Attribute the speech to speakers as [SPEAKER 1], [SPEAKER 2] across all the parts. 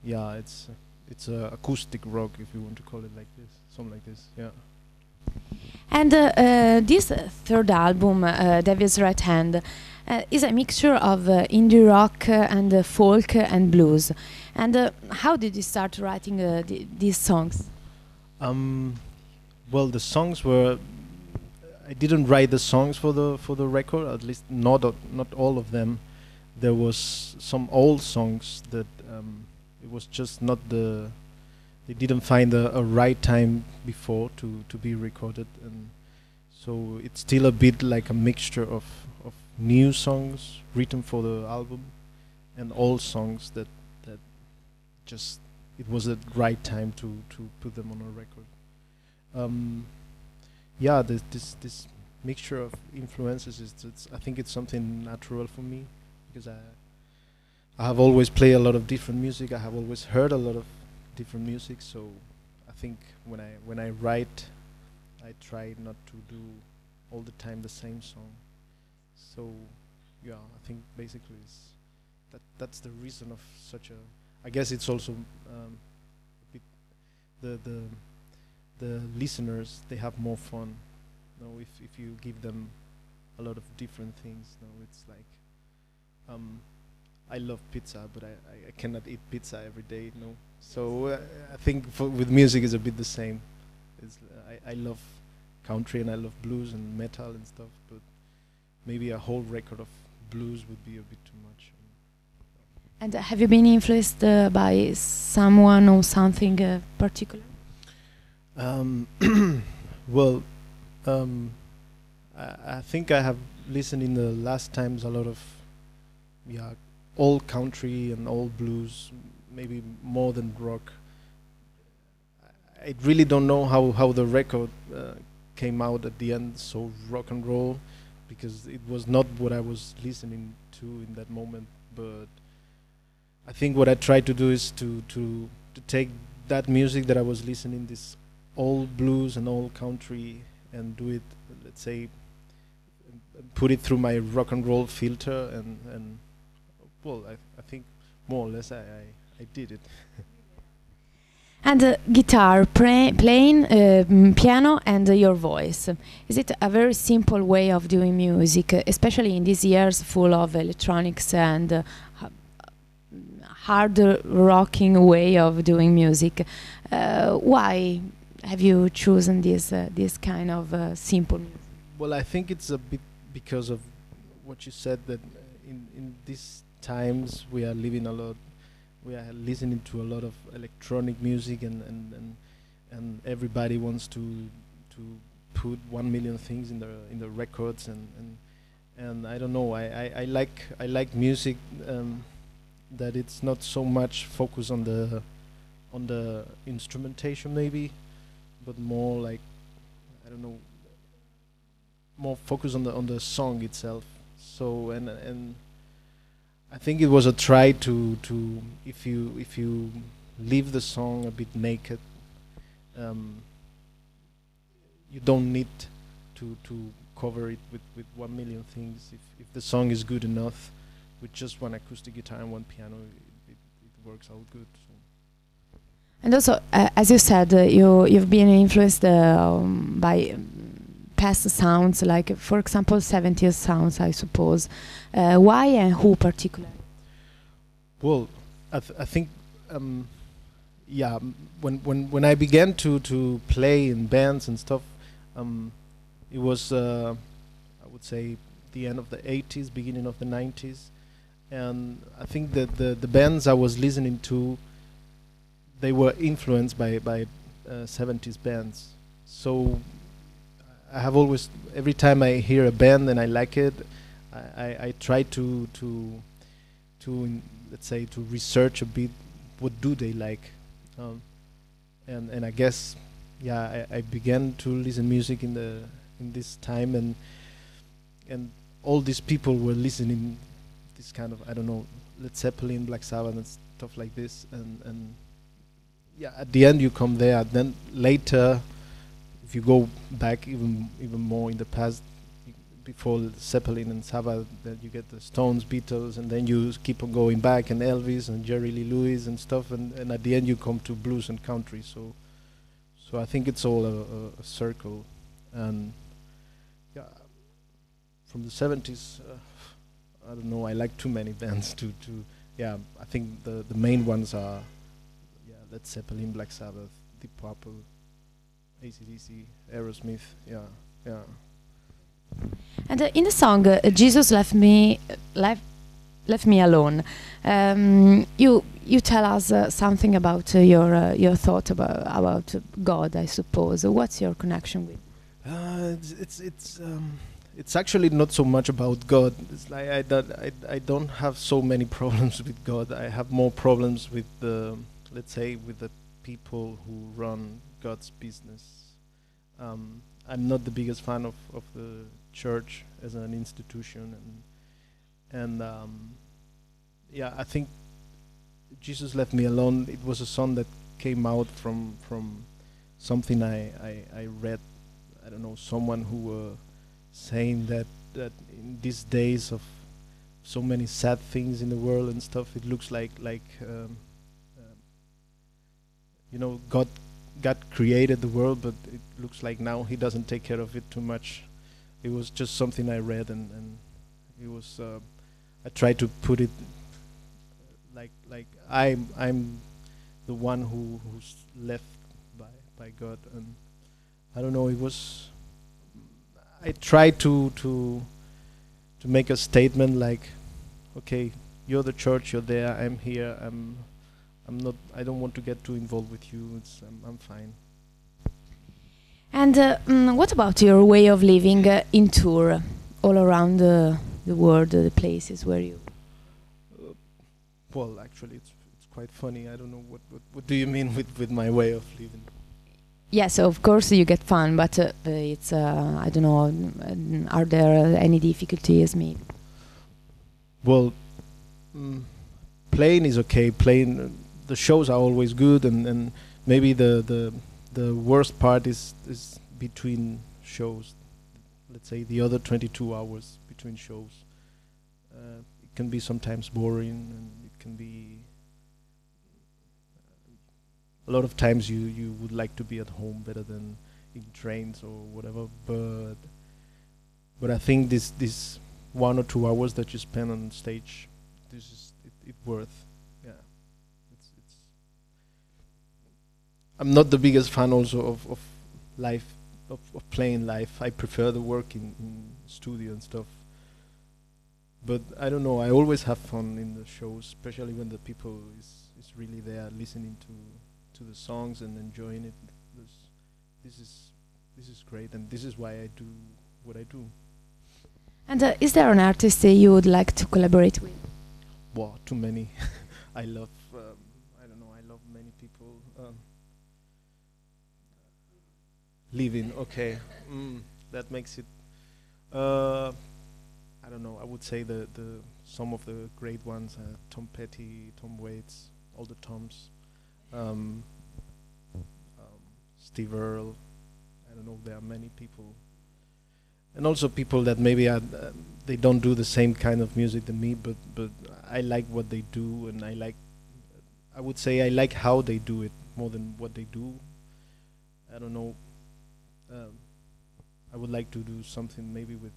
[SPEAKER 1] yeah, it's acoustic rock, if you want to call it like this, something like this. Yeah.
[SPEAKER 2] And this third album, Devil's Right Hand, is a mixture of indie rock and folk and blues. And how did you start writing these songs?
[SPEAKER 1] Well, the songs were. I didn't write the songs for the record. At least not all of them. There was some old songs that it was just not the. They didn't find a right time before to be recorded, and so it's still a bit like a mixture of new songs written for the album and old songs that just it was the right time to put them on a record. Yeah, this mixture of influences I think it's something natural for me, because I have always played a lot of different music. I have always heard a lot of different music, so I think when I write, I try not to do all the time the same song. So yeah, I think basically that's the reason of such a. I guess it's also a bit the listeners, they have more fun. You know, if you give them a lot of different things. You know, it's like I love pizza, but I cannot eat pizza every day. You know, so I think with music is a bit the same. It's, I love country and I love blues and metal and stuff, but maybe a whole record of blues would be a bit too much.
[SPEAKER 2] And have you been influenced by someone or something particular?
[SPEAKER 1] Well, I think I have listened in the last times a lot of old country and old blues, maybe more than rock. I really don't know how the record came out at the end, so rock and roll, because it was not what I was listening to in that moment. But I think what I tried to do is to take that music that I was listening, this old blues and old country, and do it, let's say, put it through my rock and roll filter, and well, I think more or less I did it.
[SPEAKER 2] And guitar, playing, piano, and your voice. Is it a very simple way of doing music, especially in these years full of electronics and hard rocking way of doing music? Why have you chosen this kind of simple music?
[SPEAKER 1] Well, I think it's a bit because of what you said, that in these times we are living a lot. We are listening to a lot of electronic music, and everybody wants to put 1 million things in the records, and I don't know. I like music that it's not so much focused on the instrumentation maybe, but more like, I don't know, more focused on the song itself. So and I think it was a try to if you leave the song a bit naked, you don't need to cover it with 1 million things. If the song is good enough, with just one acoustic guitar and one piano, it works out good. So.
[SPEAKER 2] And also, as you said, you've been influenced by past sounds, like, for example, 70s sounds, I suppose. Why and who particularly?
[SPEAKER 1] Well, I think, yeah, when I began to play in bands and stuff, it was, I would say, the end of the 80s, beginning of the 90s. And I think that the bands I was listening to, they were influenced by 70s bands. So I have always, every time I hear a band and I like it, I try to let's say, to research a bit what do they like, and I guess, yeah, I began to listen music in this time, and all these people were listening this kind of, I don't know, Led Zeppelin, Black Sabbath and stuff like this, and yeah, at the end you come there. Then later, if you go back even more in the past, before Zeppelin and Sabbath, that you get the Stones, Beatles, and then you keep on going back, and Elvis and Jerry Lee Lewis and stuff, and at the end you come to blues and country. So I think it's all a circle, and yeah, from the 70s, I don't know. I like too many bands to yeah. I think the main ones are Led Zeppelin, Black Sabbath, Deep Purple, AC/DC, Aerosmith. Yeah.
[SPEAKER 2] And in the song "Jesus Left Me Alone," you tell us something about your thought about God, I suppose. What's your connection with?
[SPEAKER 1] It's actually not so much about God. It's like I don't have so many problems with God. I have more problems with let's say with the people who run God's business. I'm not the biggest fan of the church as an institution, and yeah, I think Jesus Left Me Alone. It was a song that came out from something I read. I don't know, someone who were saying that in these days of so many sad things in the world and stuff, it looks like you know, God created the world, but it looks like now He doesn't take care of it too much. It was just something I read, and it was I tried to put it like I'm the one who's left by God, and I don't know. It was I tried to make a statement like, okay, you're the church, you're there, I'm here, I'm not. I don't want to get too involved with you. I'm fine.
[SPEAKER 2] And what about your way of living in tour, all around the world, the places where you?
[SPEAKER 1] Well, actually, it's quite funny. I don't know what do you mean with my way of living.
[SPEAKER 2] Yes, of course you get fun, but it's I don't know. Are there any difficulties, maybe?
[SPEAKER 1] Well, playing is okay. Playing, the shows are always good, and maybe the worst part is between shows. Let's say the other 22 hours between shows. It can be sometimes boring, and it can be a lot of times you would like to be at home better than in trains or whatever. But I think this 1 or 2 hours that you spend on stage, this is it worth. Yeah, it's. I'm not the biggest fan also of live of playing live. I prefer the work in studio and stuff. But I don't know. I always have fun in the shows, especially when the people is really there listening to the songs and enjoying it. This is great, and this is why I do what I do.
[SPEAKER 2] And is there an artist you would like to collaborate with?
[SPEAKER 1] Wow, too many. I love. I don't know. I love many people. Living. Okay, that makes it. I don't know. I would say the some of the great ones: Tom Petty, Tom Waits, all the Toms. Steve Earle. I don't know. There are many people, and also people that maybe are they don't do the same kind of music than me, but I like what they do, and I like. I would say I like how they do it more than what they do. I don't know. I would like to do something maybe with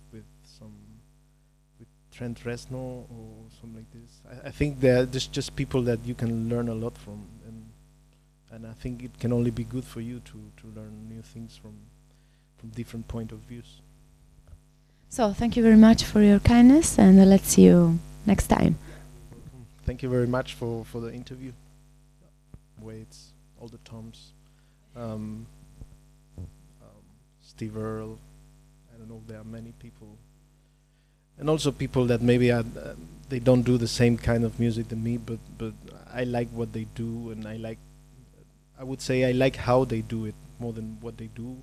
[SPEAKER 1] Trent Reznor or something like this. I think they're just people that you can learn a lot from, and I think it can only be good for you to learn new things from different point of views.
[SPEAKER 2] So thank you very much for your kindness, and let's see you next time.
[SPEAKER 1] Thank you very much for the interview. Waits, all the Toms, Steve Earle. I don't know. There are many people. And also people that maybe are, they don't do the same kind of music than me, but I like what they do, and I like. I would say I like how they do it more than what they do.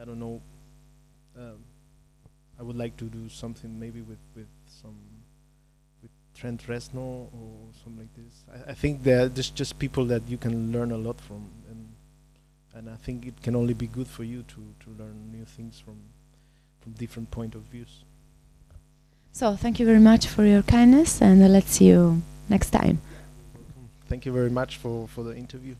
[SPEAKER 1] I don't know. I would like to do something maybe with Trent Reznor or something like this. I think they're just people that you can learn a lot from, and I think it can only be good for you to learn new things from from different point of views.
[SPEAKER 2] So thank you very much for your kindness, and let's see you next time.
[SPEAKER 1] Thank you very much for the interview.